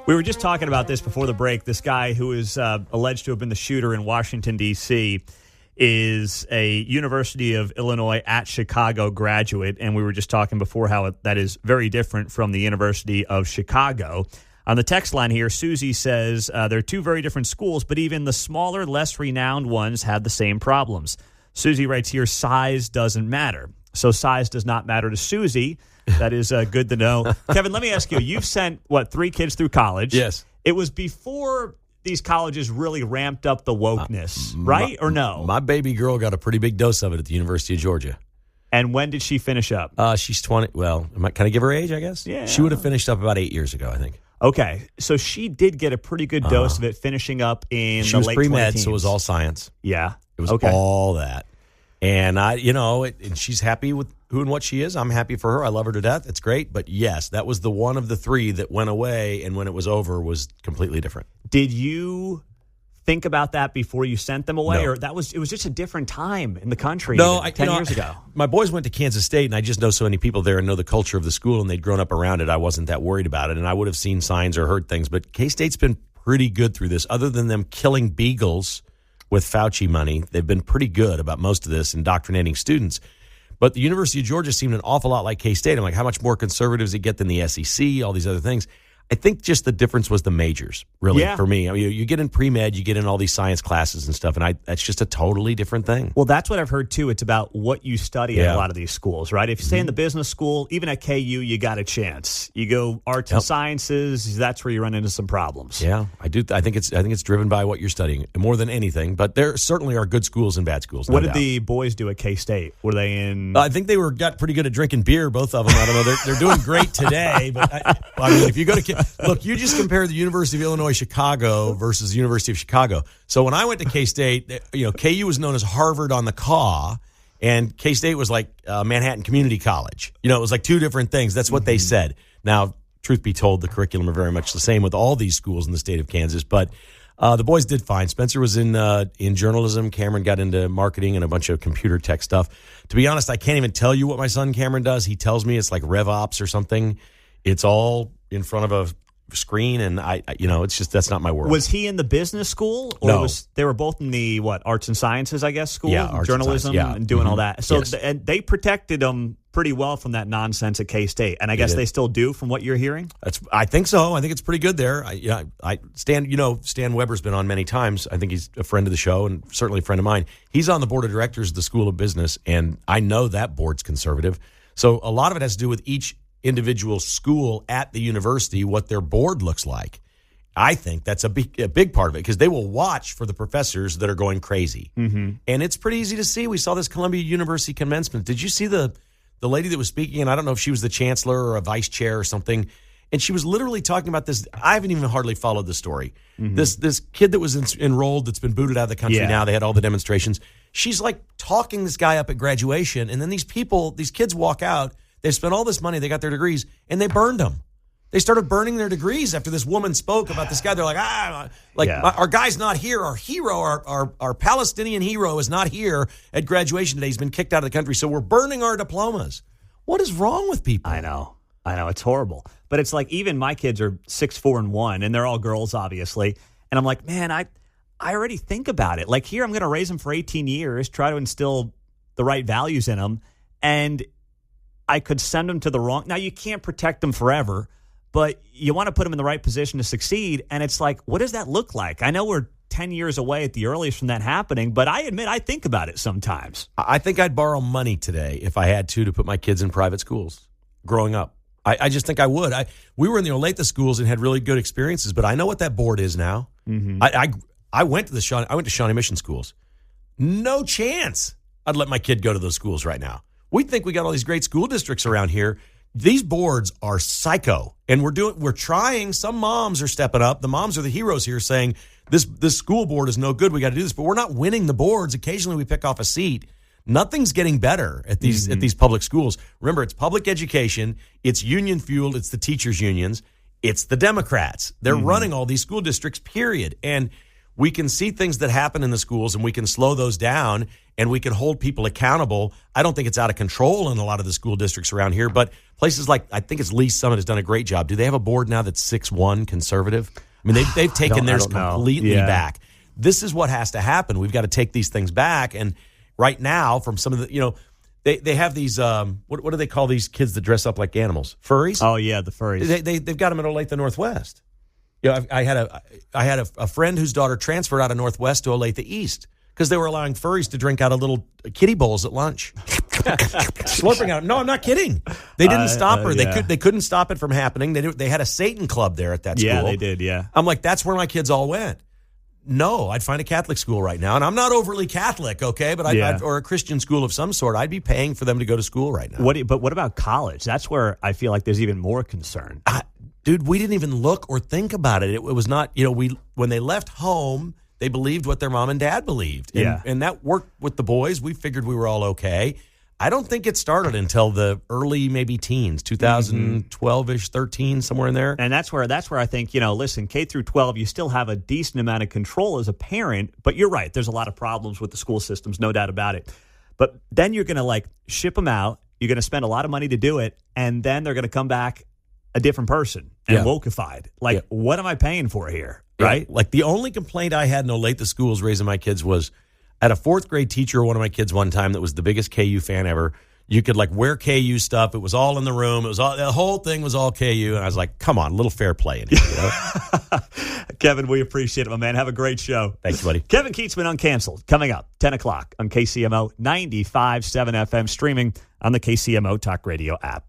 We were just talking about this before the break. This guy who is alleged to have been the shooter in Washington, D.C., is a University of Illinois at Chicago graduate, and we were just talking before how that is very different from the University of Chicago. On the text line here, Susie says there are two very different schools, but even the smaller, less renowned ones have the same problems. Susie writes here, size doesn't matter. So size does not matter to Susie. That is good to know. Kevin, let me ask you, you've sent, 3 kids through college? Yes. It was before these colleges really ramped up the wokeness, right? Or no? My baby girl got a pretty big dose of it at the University of Georgia. And when did she finish up? She's 20. Well, can I give her age, I guess? Yeah. She would have finished up about 8 years ago, I think. Okay. So she did get a pretty good dose of it finishing up in the late 20 She was pre-med, teens. so it was all science. Yeah. It was all that. And and she's happy with who and what she is. I'm happy for her. I love her to death. It's great. But yes, that was the one of the 3 that went away, and when it was over, was completely different. Did you think about that before you sent them away, No. or it was just a different time in the country? No, 10 years ago. My boys went to Kansas State, and I just know so many people there and know the culture of the school, and they'd grown up around it. I wasn't that worried about it, and I would have seen signs or heard things. But K-State's been pretty good through this. Other than them killing Beagles with Fauci money, they've been pretty good about most of this, indoctrinating students. But the University of Georgia seemed an awful lot like K-State. I'm like, how much more conservative does it get than the SEC, all these other things? I think just the difference was the majors, really, for me. I mean, you get in pre-med, you get in all these science classes and stuff, and that's just a totally different thing. Well, that's what I've heard, too. It's about what you study at a lot of these schools, right? If you stay in the business school, even at KU, you got a chance. You go arts and sciences, that's where you run into some problems. Yeah, I do. I think it's driven by what you're studying more than anything, but there certainly are good schools and bad schools. What did the boys do at K-State? Were they in... I think they got pretty good at drinking beer, both of them. I don't know. They're doing great today, but I mean, if you go to... Look, you just compare the University of Illinois Chicago versus the University of Chicago. So when I went to K-State, KU was known as Harvard on the Caw, and K-State was like Manhattan Community College. It was like two different things. That's what they said. Now, truth be told, the curriculum are very much the same with all these schools in the state of Kansas, but the boys did fine. Spencer was in journalism. Cameron got into marketing and a bunch of computer tech stuff. To be honest, I can't even tell you what my son Cameron does. He tells me it's like RevOps or something. It's all in front of a screen, and it's just, that's not my world. Was he in the business school, or No. they were both in the arts and sciences, I guess, school? Yeah, arts and journalism, science, and doing all that. So Yes. and they protected him pretty well from that nonsense at K-State, and I guess they still do, from what you're hearing. I think so. I think it's pretty good there. Stan Weber's been on many times. I think he's a friend of the show and certainly a friend of mine. He's on the board of directors of the School of Business, and I know that board's conservative. So a lot of it has to do with each individual school at the university, what their board looks like. I think that's a big part of it, because they will watch for the professors that are going crazy. Mm-hmm. And it's pretty easy to see. We saw this Columbia University commencement. Did you see the lady that was speaking? And I don't know if she was the chancellor or a vice chair or something. And she was literally talking about this. I haven't even hardly followed the story. Mm-hmm. This kid that was enrolled that's been booted out of the country now. They had all the demonstrations. She's like talking this guy up at graduation. And then these kids walk out. They spent all this money, they got their degrees, and they burned them. They started burning their degrees after this woman spoke about this guy. They're like, our guy's not here. Our hero, our Palestinian hero is not here at graduation today. He's been kicked out of the country, so we're burning our diplomas. What is wrong with people? I know. It's horrible. But it's like, even my kids are 6, 4, and 1, and they're all girls, obviously. And I'm like, man, I already think about it. Like, here, I'm going to raise them for 18 years, try to instill the right values in them, and I could send them to the wrong. Now, you can't protect them forever, but you want to put them in the right position to succeed. And it's like, what does that look like? I know we're 10 years away at the earliest from that happening, but I admit I think about it sometimes. I think I'd borrow money today if I had to put my kids in private schools growing up. I just think I would. We were in the Olathe schools and had really good experiences, but I know what that board is now. Mm-hmm. I went to Shawnee Mission schools. No chance I'd let my kid go to those schools right now. We think we got all these great school districts around here. These boards are psycho, and we're trying. Some moms are stepping up. The moms are the heroes here, saying this school board is no good. We got to do this, but we're not winning the boards. Occasionally, we pick off a seat. Nothing's getting better at these public schools. Remember, it's public education. It's union fueled. It's the teachers' unions. It's the Democrats. They're running all these school districts. Period. And we can see things that happen in the schools and we can slow those down and we can hold people accountable. I don't think it's out of control in a lot of the school districts around here, but places like, I think it's Lee Summit has done a great job. Do they have a board now that's 6-1 conservative? I mean, they've taken theirs completely back. This is what has to happen. We've got to take these things back. And right now, from some of the, they have these, what do they call these kids that dress up like animals? Furries? Oh, yeah, the furries. They've got them at Olathe Northwest. I had a friend whose daughter transferred out of Northwest to Olathe East because they were allowing furries to drink out of little kiddie bowls at lunch. Slurping out. No, I'm not kidding. They didn't stop her. They couldn't stop it from happening. They had a Satan club there at that school. Yeah, they did, yeah. I'm like, that's where my kids all went. No, I'd find a Catholic school right now. And I'm not overly Catholic, okay? But or a Christian school of some sort. I'd be paying for them to go to school right now. But what about college? That's where I feel like there's even more concern. Dude, we didn't even look or think about it. It was not, when they left home, they believed what their mom and dad believed. And that worked with the boys. We figured we were all okay. I don't think it started until the early maybe teens, 2012-ish, 13, somewhere in there. And that's where I think, listen, K through 12, you still have a decent amount of control as a parent, but you're right. There's a lot of problems with the school systems, no doubt about it. But then you're going to ship them out. You're going to spend a lot of money to do it, and then they're going to come back a different person and wokeified. What am I paying for here? Right? Yeah. Like the only complaint I had in Olathe schools raising my kids was I had a fourth grade teacher, one of my kids one time that was the biggest KU fan ever. You could wear KU stuff. It was all in the room. It was all, the whole thing was all KU. And I was like, come on, a little fair play in here. Kevin, we appreciate it, my man. Have a great show. Thanks, buddy. Kevin Kietzman Uncanceled, coming up 10 o'clock on KCMO 95.7 FM, streaming on the KCMO Talk Radio app.